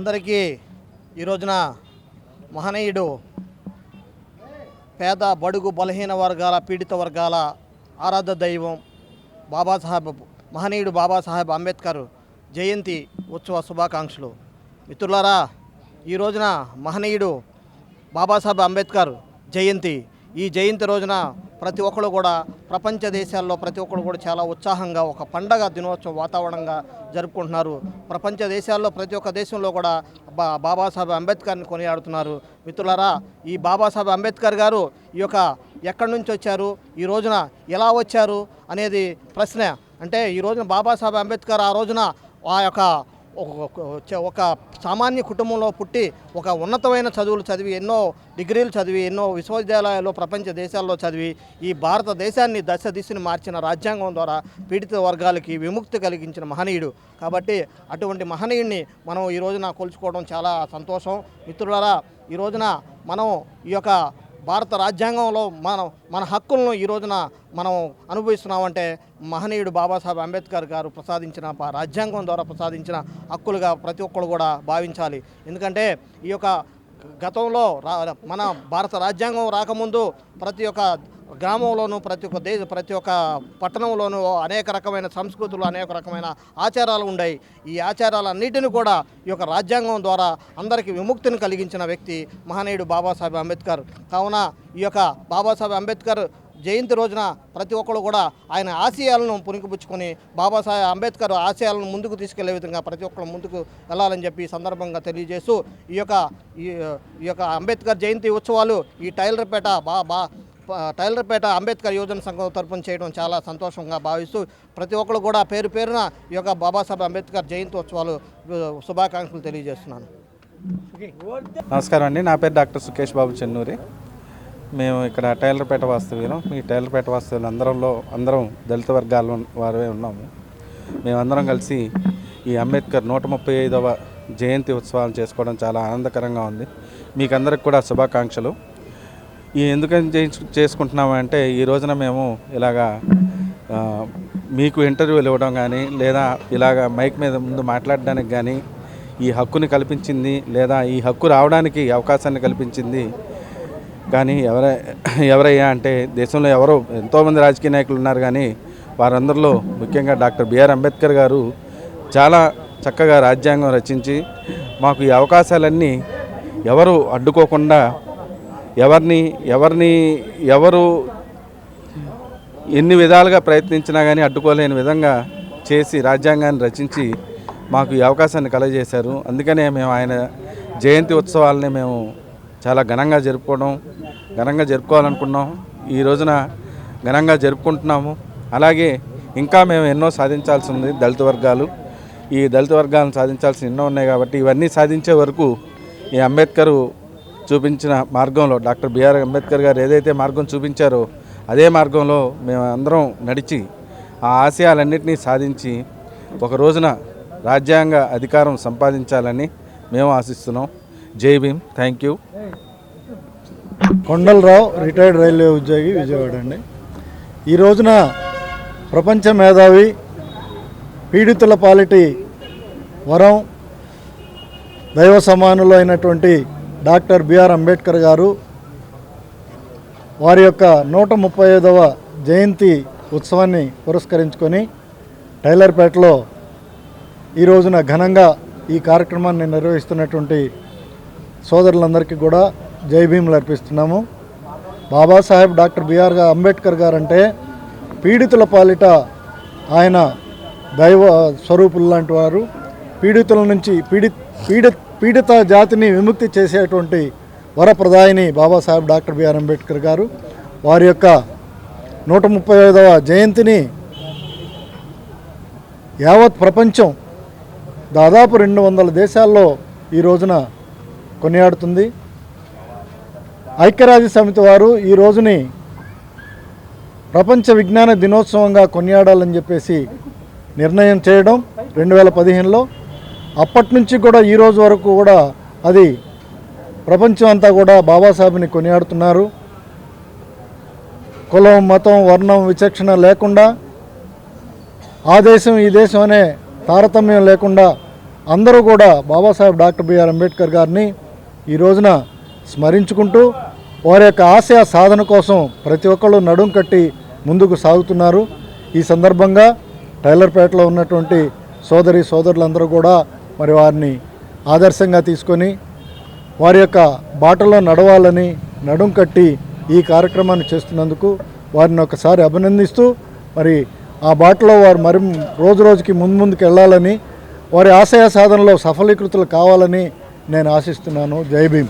అందరికీ ఈ రోజున మహనీయుడు పేద బడుగు బలహీన వర్గాల పీడిత వర్గాల ఆరాధ్య దైవం మహనీయుడు బాబాసాహెబ్ అంబేద్కర్ జయంతి ఉత్సవ శుభాకాంక్షలు. మిత్రులారా, ఈ రోజున మహనీయుడు బాబాసాహెబ్ అంబేద్కర్ జయంతి. ఈ జయంతి రోజున ప్రతి ఒక్కరు కూడా ప్రపంచ దేశాల్లో ప్రతి ఒక్కరు కూడా చాలా ఉత్సాహంగా ఒక పండగ దినోత్సవం వాతావరణంగా జరుపుకుంటున్నారు. ప్రపంచ దేశాల్లో ప్రతి ఒక్క దేశంలో కూడా బాబాసాహెబ్ అంబేద్కర్ని కొనియాడుతున్నారు. మిత్రులారా, ఈ బాబాసాహెబ్ అంబేద్కర్ గారు ఈ యొక్క ఎక్కడి నుంచి వచ్చారు, ఈ రోజున ఎలా వచ్చారు అనేది ప్రశ్న. అంటే ఈ రోజున బాబాసాహెబ్ అంబేద్కర్ ఆ రోజున ఆ యొక్క ఒక సామాన్య కుటుంబంలో పుట్టి ఒక ఉన్నతమైన చదువులు చదివి ఎన్నో డిగ్రీలు చదివి ఎన్నో విశ్వవిద్యాలయాల్లో ప్రపంచ దేశాల్లో చదివి ఈ భారతదేశాన్ని దిశని మార్చిన రాజ్యాంగం ద్వారా పీడిత వర్గాలకి విముక్తి కలిగించిన మహనీయుడు. కాబట్టి అటువంటి మహనీయుడిని మనం ఈ రోజున కొలుచుకోవడం చాలా సంతోషం. మిత్రులారా, ఈ రోజున మనం ఈ యొక్క భారత రాజ్యాంగంలో మన హక్కులను ఈ రోజున మనం అనుభవిస్తున్నామంటే మహనీయుడు బాబాసాహెబ్ అంబేద్కర్ గారు ప్రసాదించిన రాజ్యాంగం ద్వారా ప్రసాదించిన హక్కులుగా ప్రతి ఒక్కరు కూడా భావించాలి. ఎందుకంటే ఈ యొక్క గతంలో మన భారత రాజ్యాంగం రాకముందు ప్రతి ఒక్క గ్రామంలోనూ ప్రతి ఒక్క పట్టణంలోనూ అనేక రకమైన సంస్కృతులు అనేక రకమైన ఆచారాలు ఉన్నాయి. ఈ ఆచారాలన్నిటిని కూడా ఈ యొక్క రాజ్యాంగం ద్వారా అందరికీ విముక్తిని కలిగించిన వ్యక్తి మహనీయుడు బాబాసాహెబ్ అంబేద్కర్. కావున ఈ యొక్క బాబాసాహెబ్ అంబేద్కర్ జయంతి రోజున ప్రతి ఒక్కరు కూడా ఆయన ఆశయాలను పుణికిపుచ్చుకొని బాబాసాహెబ్ అంబేద్కర్ ఆశయాలను ముందుకు తీసుకెళ్లే విధంగా ప్రతి ఒక్కరు ముందుకు వెళ్ళాలని ఈ సందర్భంగా తెలియజేస్తూ ఈ యొక్క అంబేద్కర్ జయంతి ఉత్సవాలు ఈ టైలర్పేట అంబేద్కర్ యువజన సంఘం తరపున చేయడం చాలా సంతోషంగా భావిస్తూ ప్రతి ఒక్కరు కూడా పేరు పేరున ఈ యొక్క బాబాసాహెబ్ అంబేద్కర్ జయంతి ఉత్సవాలు శుభాకాంక్షలు తెలియజేస్తున్నాను. నమస్కారం అండి, నా పేరు డాక్టర్ సుకేష్ బాబు చెన్నూరి. మేము ఇక్కడ టైలర్పేట వాస్తవ్యం. ఈ టైలర్పేట వాస్తవ్యులు అందరం దళిత వర్గాల వారే ఉన్నాము. మేమందరం కలిసి ఈ అంబేద్కర్ 135వ జయంతి ఉత్సవాలు చేసుకోవడం చాలా ఆనందకరంగా ఉంది. మీకందరికి కూడా శుభాకాంక్షలు. ఎందుకని చేసుకుంటున్నామంటే ఈ రోజున మేము ఇలాగా మీకు ఇంటర్వ్యూలు ఇవ్వడం కానీ లేదా ఇలాగా మైక్ మీద ముందు మాట్లాడడానికి కానీ ఈ హక్కుని కల్పించింది లేదా ఈ హక్కు రావడానికి అవకాశాన్ని కల్పించింది కానీ ఎవరయ్యా అంటే దేశంలో ఎంతోమంది రాజకీయ నాయకులు ఉన్నారు. కానీ వారందరిలో ముఖ్యంగా డాక్టర్ బిఆర్ అంబేద్కర్ గారు చాలా చక్కగా రాజ్యాంగం రచించి మాకు ఈ అవకాశాలన్నీ ఎవరు అడ్డుకోకుండా ఎవరు ఎన్ని విధాలుగా ప్రయత్నించినా కానీ అడ్డుకోలేని విధంగా చేసి రాజ్యాంగాన్ని రచించి మాకు ఈ అవకాశాన్ని కలగజేశారు. అందుకనే మేము ఆయన జయంతి ఉత్సవాలని మేము చాలా ఘనంగా జరుపుకోవాలనుకున్నాం. ఈ రోజున ఘనంగా జరుపుకుంటున్నాము. అలాగే ఇంకా మేము ఎన్నో సాధించాల్సి ఉంది. ఈ దళిత వర్గాలను సాధించాల్సి ఎన్నో ఉన్నాయి. కాబట్టి ఇవన్నీ సాధించే వరకు ఈ అంబేద్కర్ చూపించిన మార్గంలో డాక్టర్ బిఆర్ అంబేద్కర్ గారు ఏదైతే మార్గం చూపించారో అదే మార్గంలో మేము అందరం నడిచి ఆ ఆశయాలన్నింటినీ సాధించి ఒక రోజున రాజ్యాంగ అధికారం సంపాదించాలని మేము ఆశిస్తున్నాం. Jai Bhim. Thank you. Kondalarao, retired railway ఉద్యోగి, విజయవాడ అండి. ఈ రోజున ప్రపంచ మేధావి, పీడితుల పాలిటి వరం, దైవ సమానులు అయినటువంటి డాక్టర్ బిఆర్ అంబేద్కర్ గారు వారి యొక్క 135వ జయంతి ఉత్సవాన్ని పురస్కరించుకొని టైలర్పేటలో ఈ రోజున ఘనంగా ఈ కార్యక్రమాన్ని నిర్వహిస్తున్నటువంటి సోదరులందరికీ కూడా జై భీములు అర్పిస్తున్నాము. బాబాసాహెబ్ డాక్టర్ బిఆర్ అంబేద్కర్ గారంటే పీడితుల పాలిట ఆయన దైవ స్వరూపులు లాంటి వారు. పీడితుల నుంచి పీడిత జాతిని విముక్తి చేసేటువంటి వరప్రదాయిని బాబాసాహెబ్ డాక్టర్ బిఆర్ అంబేద్కర్ గారు. వారి యొక్క 135వ జయంతిని యావత్ ప్రపంచం దాదాపు 200 దేశాల్లో ఈ రోజున కొనియాడుతుంది. ఐక్యరాజ్య సమితి వారు ఈ రోజుని ప్రపంచ విజ్ఞాన దినోత్సవంగా కొనియాడాలని చెప్పేసి నిర్ణయం చేయడం 2015లో. అప్పటి నుంచి కూడా ఈ రోజు వరకు కూడా అది ప్రపంచం అంతా కూడా బాబాసాహెబ్ని కొనియాడుతున్నారు. కులం, మతం, వర్ణం విచక్షణ లేకుండా, ఆ దేశం ఈ దేశం అనే తారతమ్యం లేకుండా అందరూ కూడా బాబాసాహెబ్ డాక్టర్ బిఆర్ అంబేద్కర్ గారిని ఈ రోజున స్మరించుకుంటూ వారి యొక్క ఆశయ సాధన కోసం ప్రతి ఒక్కళ్ళు నడుం కట్టి ముందుకు సాగుతున్నారు. ఈ సందర్భంగా టైలర్పేటలో ఉన్నటువంటి సోదరులందరూ కూడా మరి వారిని ఆదర్శంగా తీసుకొని వారి యొక్క బాటలో నడవాలని నడుం కట్టి ఈ కార్యక్రమాన్ని చేస్తున్నందుకు వారిని ఒకసారి అభినందిస్తూ మరి ఆ బాటలో వారు మరి రోజుకి ముందుకు వెళ్ళాలని వారి ఆశయ సాధనలో సఫలీకృతులు కావాలని నేను ఆశిస్తున్నాను. జై భీమ్.